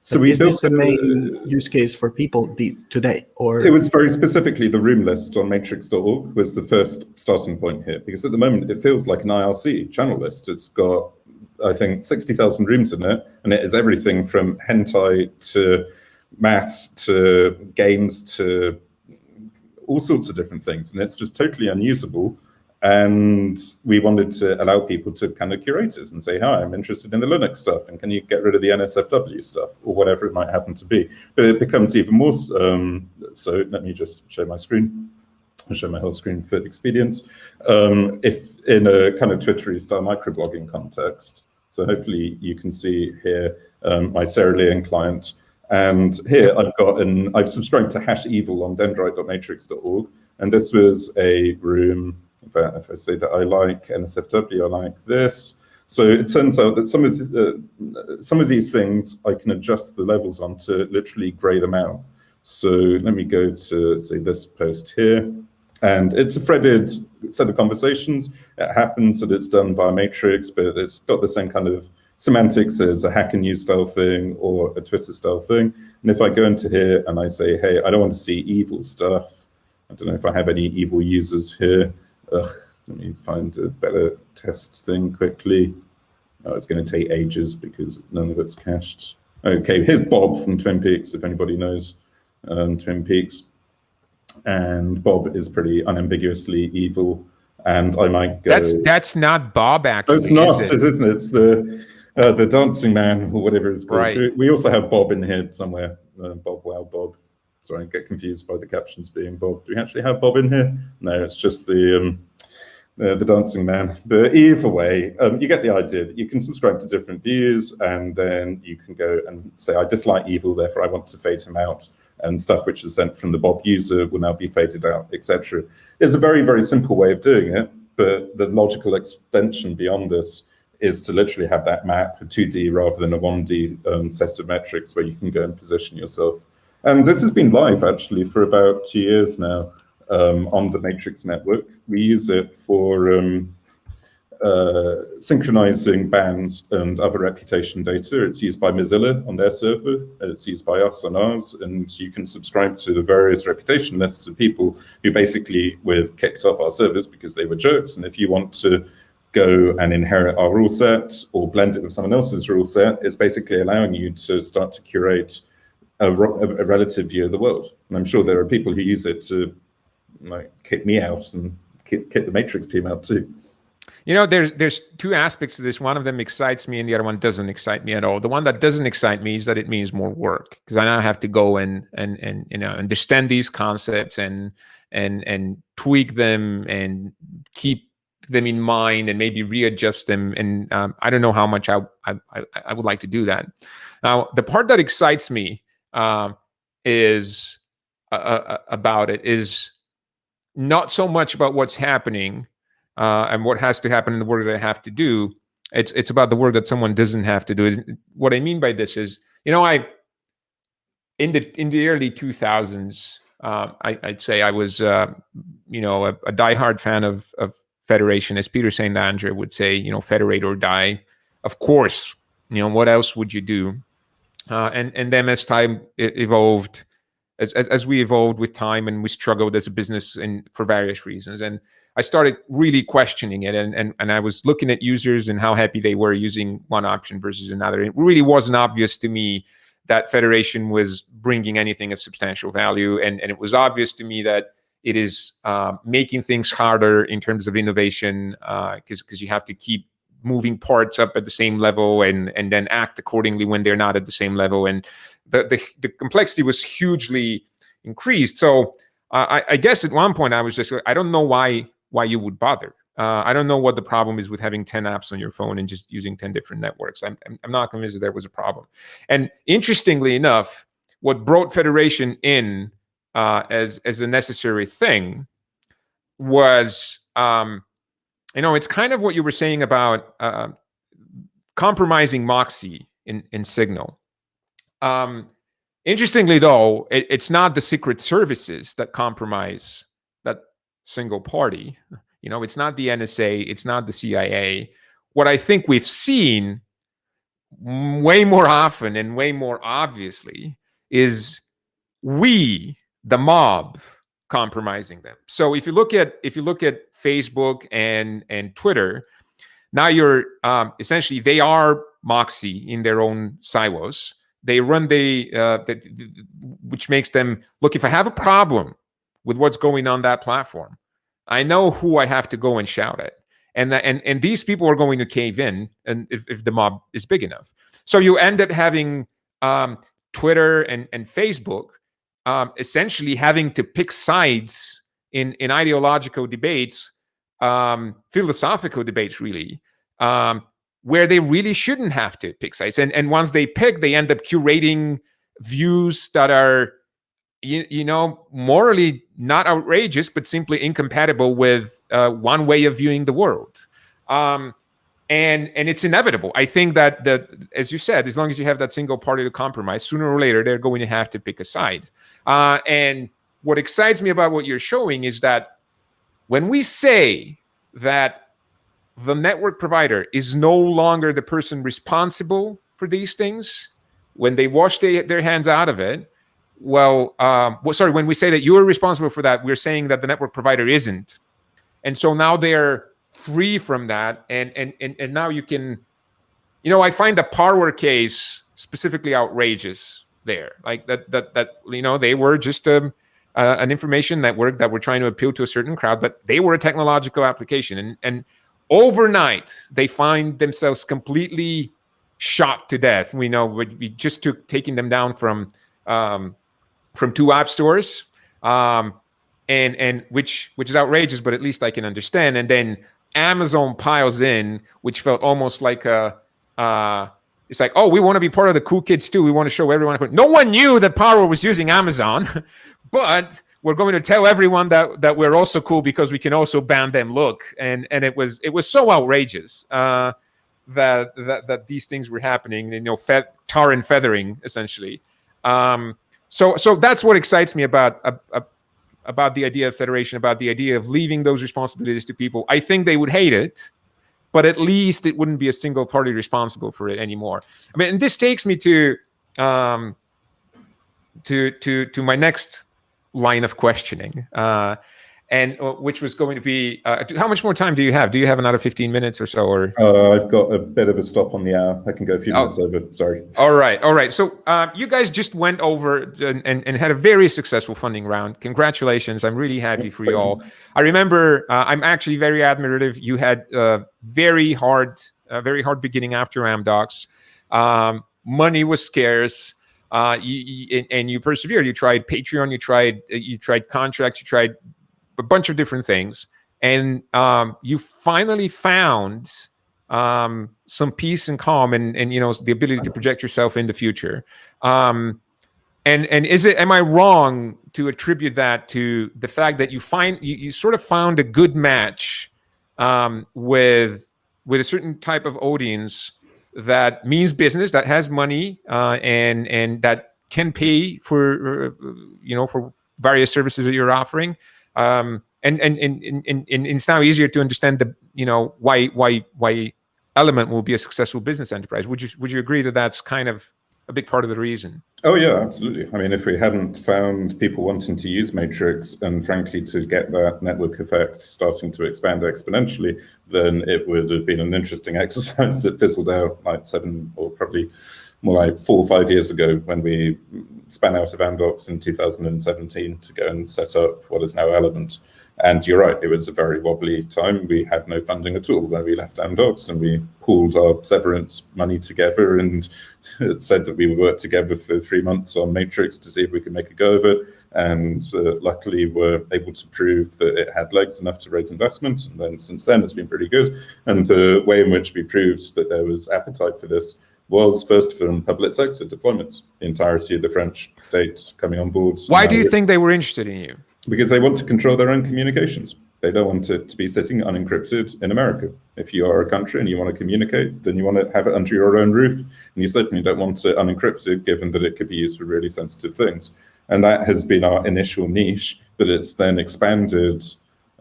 So is this the main use case for people today? Or it was very specifically the room list on matrix.org was the first starting point here, because at the moment it feels like an IRC channel list. It's got, I think, 60,000 rooms in it, and it is everything from hentai to maths to games to all sorts of different things, and it's just totally unusable. And we wanted to allow people to kind of curate it and say, hi, I'm interested in the Linux stuff, and can you get rid of the NSFW stuff, or whatever it might happen to be. But it becomes even more, so let me just show my screen. I'll show my whole screen for expedience. If in a kind of Twittery style microblogging context, so hopefully you can see here my Sarah Leon client. And here I've subscribed to hash evil on dendrite.matrix.org. And this was a room, if I say that I like NSFW, I like this. So it turns out that some of these things I can adjust the levels on to literally gray them out. So let me go to, say, this post here. And it's a threaded set of conversations. It happens that it's done via Matrix, but it's got the same kind of semantics as a Hacker News style thing or a Twitter style thing. And if I go into here and I say, hey, I don't want to see evil stuff. I don't know if I have any evil users here. Let me find a better test thing quickly. Oh, it's going to take ages because none of it's cached. Okay, here's Bob from Twin Peaks, if anybody knows Twin Peaks. And Bob is pretty unambiguously evil. And I might go... That's not Bob, actually. No, it's not, isn't it? It's the dancing man, or whatever it's called. Right. We also have Bob in here somewhere. Bob, wow, Bob. Sorry, I get confused by the captions being Bob. Do we actually have Bob in here? No, it's just the dancing man. But either way, you get the idea that you can subscribe to different views, and then you can go and say, I dislike evil, therefore I want to fade him out. And stuff which is sent from the Bob user will now be faded out, etc. It's a very, very simple way of doing it, but the logical extension beyond this is to literally have that map, a 2D rather than a 1D set of metrics where you can go and position yourself. And this has been live, actually, for about 2 years now on the Matrix network. We use it for synchronizing bands and other reputation data. It's used by Mozilla on their server. It's used by us on ours. And you can subscribe to the various reputation lists of people who basically were kicked off our servers because they were jerks. And if you want to go and inherit our rule set or blend it with someone else's rule set, it's basically allowing you to start to curate a relative view of the world. And I'm sure there are people who use it to kick me out and kick the Matrix team out too. You know, there's two aspects to this. One of them excites me and the other one doesn't excite me at all. The one that doesn't excite me is that it means more work, because I now have to go and you know, understand these concepts and tweak them and keep them in mind and maybe readjust them. And I don't know how much I would like to do that. Now, the part that excites me is about it is not so much about what's happening and what has to happen in the work that I have to do. It's about the work that someone doesn't have to do. What I mean by this is, you know, in the early 2000s, I'd say I was, you know, a diehard fan of federation, as Peter St. Andre would say, you know, federate or die. Of course, you know, what else would you do? And then as time evolved, as we evolved with time and we struggled as a business and for various reasons. And I started really questioning it, and I was looking at users and how happy they were using one option versus another. It really wasn't obvious to me that federation was bringing anything of substantial value, and it was obvious to me that it is making things harder in terms of innovation, because you have to keep moving parts up at the same level and then act accordingly when they're not at the same level, and the complexity was hugely increased. So I guess at one point I was just, I don't know why you would bother. I don't know what the problem is with having 10 apps on your phone and just using 10 different networks. I'm not convinced that there was a problem. And interestingly enough, what brought federation in as a necessary thing was, it's kind of what you were saying about compromising Moxie in Signal. Interestingly, though, it's not the secret services that compromise that single party. It's not the NSA, it's not the CIA. What I think we've seen way more often and way more obviously is we, the mob, compromising them. So if you look at Facebook and Twitter, now you're essentially, they are Moxie in their own silos. They run which makes them, look, if I have a problem with what's going on that platform, I know who I have to go and shout at. And these people are going to cave in, and if the mob is big enough. So you end up having Twitter and Facebook essentially having to pick sides in ideological debates, philosophical debates, really, where they really shouldn't have to pick sides. And once they pick, they end up curating views that are, morally not outrageous, but simply incompatible with one way of viewing the world. And it's inevitable. I think that, as you said, as long as you have that single party to compromise, sooner or later, they're going to have to pick a side. And what excites me about what you're showing is that when we say that the network provider is no longer the person responsible for these things, when they wash their hands out of it, when we say that you're responsible for that, we're saying that the network provider isn't. And so now they're free from that. And now you can, I find the Parler case specifically outrageous there. Like that they were just an information network that were trying to appeal to a certain crowd, but they were a technological application. And overnight, they find themselves completely shot to death. We know we just taking them down from 2 app stores, and which is outrageous, but at least I can understand. And then Amazon piles in, which felt almost like it's like, oh, we want to be part of the cool kids too. We want to show everyone. No one knew that Parler was using Amazon, but we're going to tell everyone that we're also cool because we can also ban them. Look, and it was so outrageous that these things were happening. Tar and feathering essentially. So that's what excites me about the idea of federation, about the idea of leaving those responsibilities to people. I think they would hate it, but at least it wouldn't be a single party responsible for it anymore. I mean, and this takes me to my next line of questioning, and which was going to be, how much more time do you have? Do you have another 15 minutes or so? Or I've got a bit of a stop on the hour. I can go a few minutes over. Sorry. All right. So you guys just went over and had a very successful funding round. Congratulations. I'm really happy for you all. I remember, I'm actually very admirative. You had very hard beginning after Amdocs. Money was scarce. And you persevered. You tried Patreon. You tried contracts. You tried a bunch of different things, and you finally found some peace and calm, and the ability to project yourself in the future. And am I wrong to attribute that to the fact that you sort of found a good match with a certain type of audience that means business, that has money, and that can pay for for various services that you're offering, and it's now easier to understand why Element will be a successful business enterprise. Would you agree that that's kind of a big part of the reason? Oh yeah, absolutely. I mean, if we hadn't found people wanting to use Matrix and frankly to get that network effect starting to expand exponentially, then it would have been an interesting exercise that fizzled out like 7 or probably more like 4 or 5 years ago when we span out of Amdocs in 2017 to go and set up what is now Element. And you're right, it was a very wobbly time. We had no funding at all when we left Amdocs, and we pooled our severance money together and said that we would work together for 3 months on Matrix to see if we could make a go of it. And luckily were able to prove that it had legs enough to raise investment. And then since then, it's been pretty good. And the way in which we proved that there was appetite for this was first from public sector deployments, the entirety of the French state coming on board. Why do you think they were interested in you? Because they want to control their own communications. They don't want it to be sitting unencrypted in America. If you are a country and you want to communicate, then you want to have it under your own roof. And you certainly don't want it unencrypted, given that it could be used for really sensitive things. And that has been our initial niche, but it's then expanded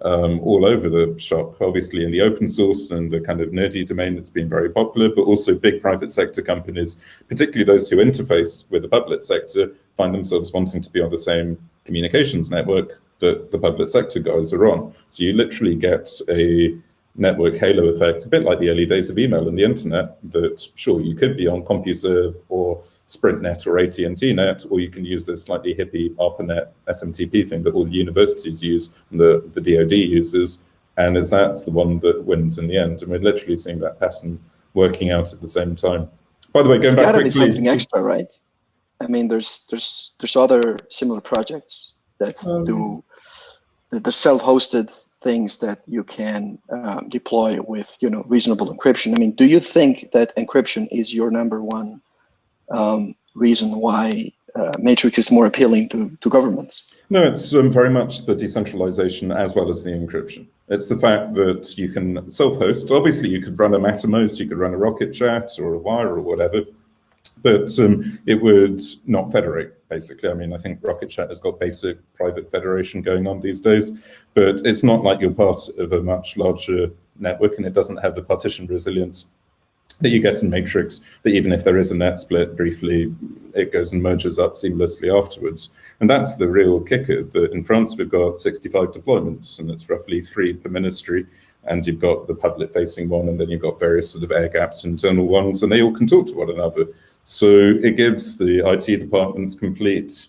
all over the shop, obviously in the open source and the kind of nerdy domain that's been very popular, but also big private sector companies, particularly those who interface with the public sector, find themselves wanting to be on the same communications network that the public sector guys are on. So you literally get a network halo effect, a bit like the early days of email and the internet, that sure, you could be on CompuServe or SprintNet or AT&T Net, or you can use this slightly hippie ARPANET SMTP thing that all the universities use and the DoD uses, and that's the one that wins in the end. And we're literally seeing that pattern working out at the same time. By the way, going back quickly, it's gotta be something extra, right? I mean, there's other similar projects that do the self-hosted things that you can deploy with reasonable encryption. I mean, do you think that encryption is your number one reason why Matrix is more appealing to governments? No, it's very much the decentralization as well as the encryption. It's the fact that you can self-host. Obviously, you could run a Mattermost, you could run a Rocket Chat or a Wire or whatever, but it would not federate, basically. I mean, I think Rocket Chat has got basic private federation going on these days, but it's not like you're part of a much larger network, and it doesn't have the partition resilience that you get in Matrix, that even if there is a net split briefly, it goes and merges up seamlessly afterwards. And that's the real kicker, that in France, we've got 65 deployments, and it's roughly 3 per ministry. And you've got the public-facing one, and then you've got various sort of air-gapped internal ones, and they all can talk to one another. So it gives the IT departments complete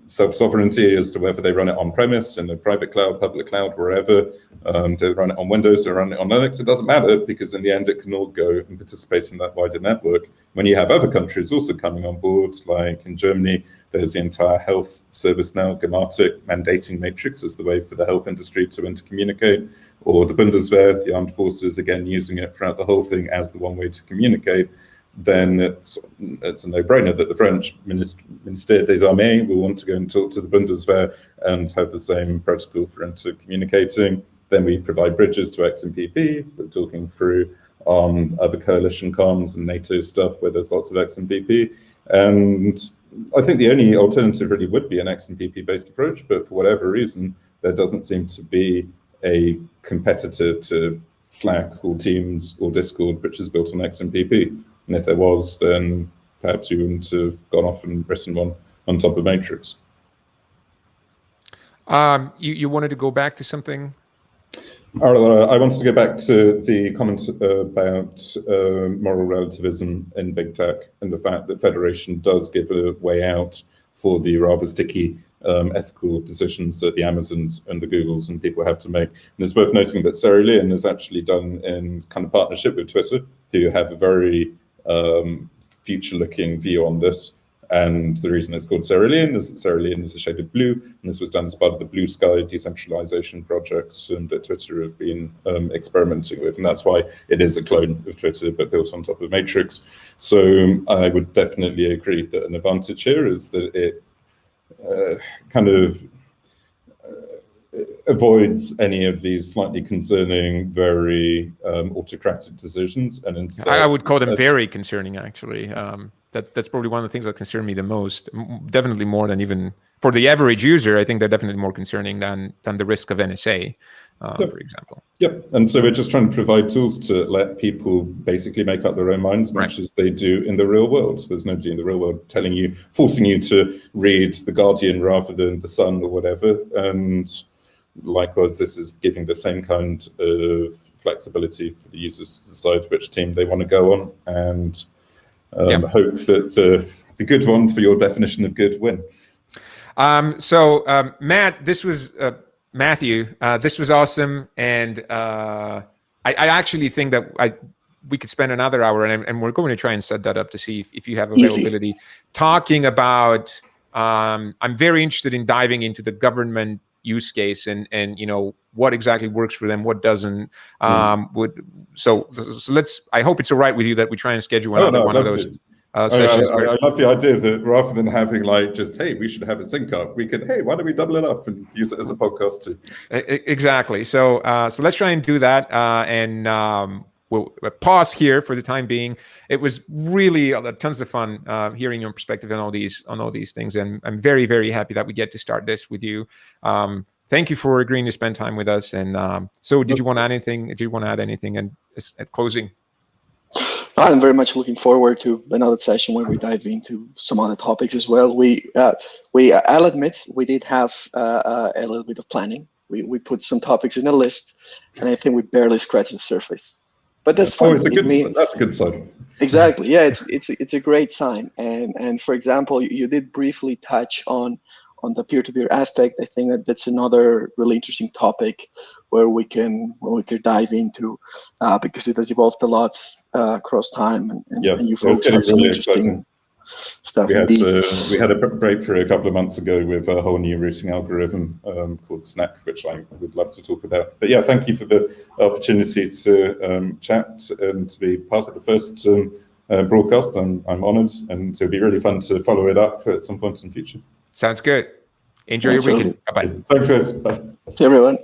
self-sovereignty as to whether they run it on-premise, in a private cloud, public cloud, wherever. They run it on Windows or run it on Linux, it doesn't matter, because in the end, it can all go and participate in that wider network. When you have other countries also coming on board, like in Germany, there's the entire health service now, Gematik, mandating Matrix as the way for the health industry to intercommunicate, or the Bundeswehr, the armed forces, again, using it throughout the whole thing as the one way to communicate. Then it's a no-brainer that the French Ministère des Armées will want to go and talk to the Bundeswehr and have the same protocol for intercommunicating. Then we provide bridges to XMPP for talking through other coalition comms and NATO stuff where there's lots of XMPP. And I think the only alternative really would be an XMPP-based approach, but for whatever reason, there doesn't seem to be a competitor to Slack or Teams or Discord, which is built on XMPP. And if there was, then perhaps you wouldn't have gone off and written one on top of Matrix. You wanted to go back to something? I wanted to go back to the comment about moral relativism in big tech and the fact that federation does give a way out for the rather sticky ethical decisions that the Amazons and the Googles and people have to make. And it's worth noting that Sarah Lynn is actually done in kind of partnership with Twitter, who have a very future-looking view on this. And the reason it's called Cerulean is that Cerulean is a shade of blue, and this was done as part of the Blue Sky decentralization project that Twitter have been experimenting with, and that's why it is a clone of Twitter, but built on top of Matrix. So I would definitely agree that an advantage here is that it kind of avoids any of these slightly concerning, very autocratic decisions, and instead I would call them very concerning, actually. That's probably one of the things that concern me the most. Definitely more than even for the average user. I think they're definitely more concerning than the risk of NSA. for example. Yep. And so we're just trying to provide tools to let people basically make up their own minds, much as they do in the real world. There's nobody in the real world forcing you to read The Guardian rather than The Sun or whatever. And likewise, this is giving the same kind of flexibility for the users to decide which team they want to go on, and hope that the good ones, for your definition of good, win. Matt, this was Matthew. This was awesome, and I actually think that we could spend another hour, and we're going to try and set that up to see if you have availability. Talking about, I'm very interested in diving into the government use case and what exactly works for them, what doesn't. So let's. I hope it's all right with you that we try and schedule another one of those. Sessions I love the idea that rather than having hey, we should have a sync up, we could, hey, why don't we double it up and use it as a podcast too? Exactly. So let's try and do that. And we'll pause here for the time being. It was really tons of fun hearing your perspective on all these things, and I'm very, very happy that we get to start this with you. Thank you for agreeing to spend time with us. And so, did you want to add anything? Did you want to add anything at closing? I'm very much looking forward to another session where we dive into some other topics as well. I'll admit we did have a little bit of planning. We put some topics in a list, and I think we barely scratched the surface. But that's fine. That's a good sign. Exactly. Yeah, it's a great sign. And for example, you did briefly touch on the peer-to-peer aspect. I think that's another really interesting topic where we can dive into because it has evolved a lot across time, and you folks have some really interesting stuff. We had a breakthrough a couple of months ago with a whole new routing algorithm called Snack, which I would love to talk about. But yeah, thank you for the opportunity to chat and to be part of the first broadcast. I'm honoured, and it'll be really fun to follow it up at some point in the future. Sounds good. Enjoy your weekend. Bye-bye. Thanks, guys. Bye. See everyone.